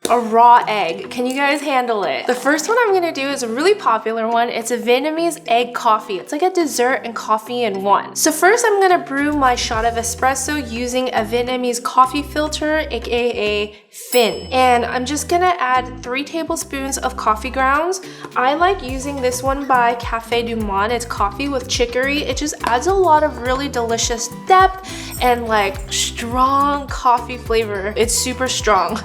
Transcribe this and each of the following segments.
a raw egg. Can you guys handle it? The first one I'm gonna do is a really popular one. It's a Vietnamese egg coffee. It's like a dessert and coffee in one. So first I'm gonna brew my shot of espresso using a Vietnamese coffee filter, aka Fin. And I'm just gonna add 3 tablespoons of coffee grounds. I like using this one by Café du Monde. It's coffee with chicory. It just adds a lot of really delicious depth and like strong coffee flavor. It's super strong.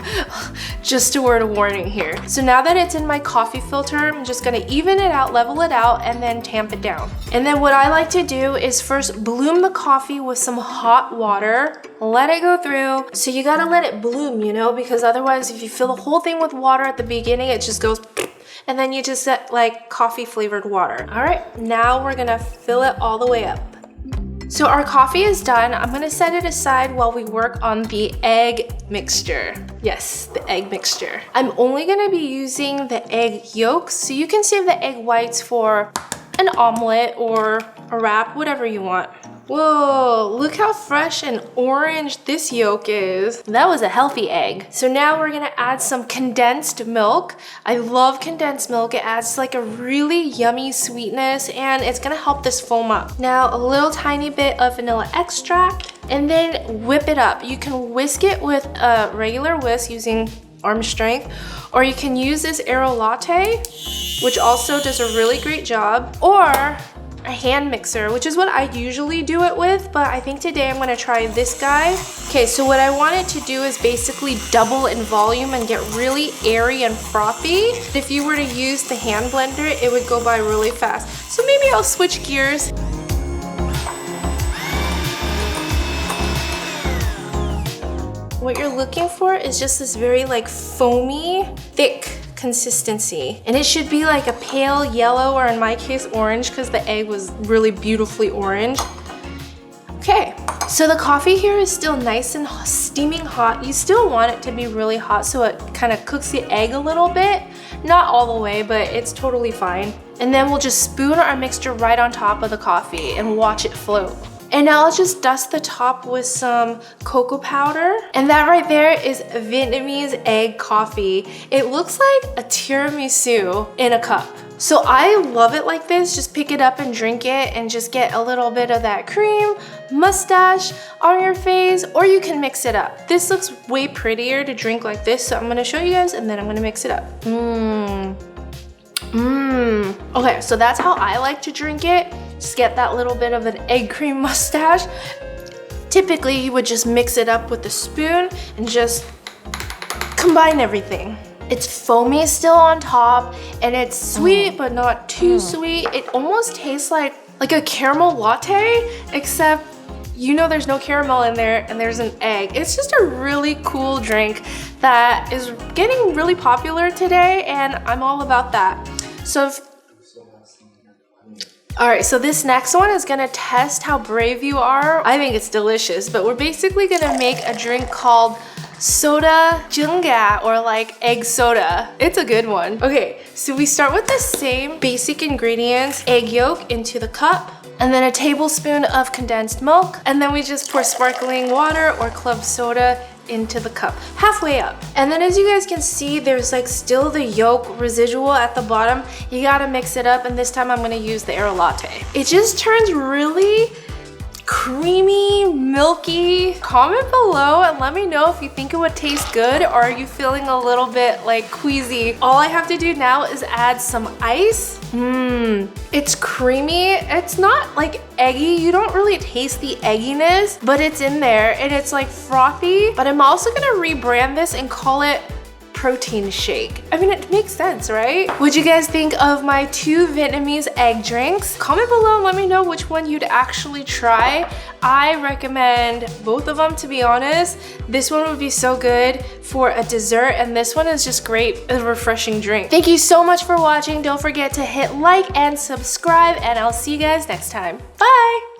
Just a word of warning here. So now that it's in my coffee filter, I'm just gonna even it out, level it out, and then tamp it down. And then what I like to do is first bloom the coffee with some hot water, let it go through. So you gotta let it bloom, you know, because otherwise if you fill the whole thing with water at the beginning, it just goes and then you just get like coffee flavored water. All right, now we're gonna fill it all the way up. So our coffee is done. I'm gonna set it aside while we work on the egg mixture. Yes, the egg mixture. I'm only gonna be using the egg yolks, so you can save the egg whites for an omelet or a wrap, whatever you want. Whoa, look how fresh and orange this yolk is. That was a healthy egg. So now we're gonna add some condensed milk. I love condensed milk. It adds like a really yummy sweetness and it's gonna help this foam up. Now a little tiny bit of vanilla extract and then whip it up. You can whisk it with a regular whisk using arm strength, or you can use this Aero Latte, which also does a really great job, or a hand mixer, which is what I usually do it with, but I think today I'm gonna try this guy. Okay, so what I wanted to do is basically double in volume and get really airy and frothy. If you were to use the hand blender, it would go by really fast. So maybe I'll switch gears. What you're looking for is just this very like foamy, thick consistency. And it should be like a pale yellow, or in my case, orange, because the egg was really beautifully orange. Okay, so the coffee here is still nice and steaming hot. You still want it to be really hot so it kind of cooks the egg a little bit. Not all the way, but it's totally fine. And then we'll just spoon our mixture right on top of the coffee and watch it float. And now I'll just dust the top with some cocoa powder. And that right there is Vietnamese egg coffee. It looks like a tiramisu in a cup. So I love it like this. Just pick it up and drink it and just get a little bit of that cream, mustache on your face, or you can mix it up. This looks way prettier to drink like this. So I'm gonna show you guys and then I'm gonna mix it up. Okay, so that's how I like to drink it. Just get that little bit of an egg cream mustache. Typically, you would just mix it up with a spoon and just combine everything. It's foamy still on top, and it's sweet, but not too sweet. It almost tastes like a caramel latte, except you know there's no caramel in there and there's an egg. It's just a really cool drink that is getting really popular today, and I'm all about that. So Alright, so this next one is gonna test how brave you are. I think it's delicious, but we're basically gonna make a drink called soda Junga, or like egg soda. It's a good one. Okay, so we start with the same basic ingredients. Egg yolk into the cup, and then a tablespoon of condensed milk, and then we just pour sparkling water or club soda into the cup, halfway up. And then as you guys can see, there's like still the yolk residual at the bottom. You gotta mix it up, and this time I'm gonna use the Aero Latte. It just turns really creamy, milky. Comment below and let me know if you think it would taste good, or are you feeling a little bit like queasy. All I have to do now is add some ice. It's creamy. It's not like eggy. You don't really taste the egginess, but it's in there and it's like frothy. But I'm also gonna rebrand this and call it protein shake. I mean, it makes sense, right? What'd you guys think of my 2 Vietnamese egg drinks? Comment below and let me know which one you'd actually try. I recommend both of them, to be honest. This one would be so good for a dessert, and this one is just great, a refreshing drink. Thank you so much for watching. Don't forget to hit like and subscribe, and I'll see you guys next time. Bye!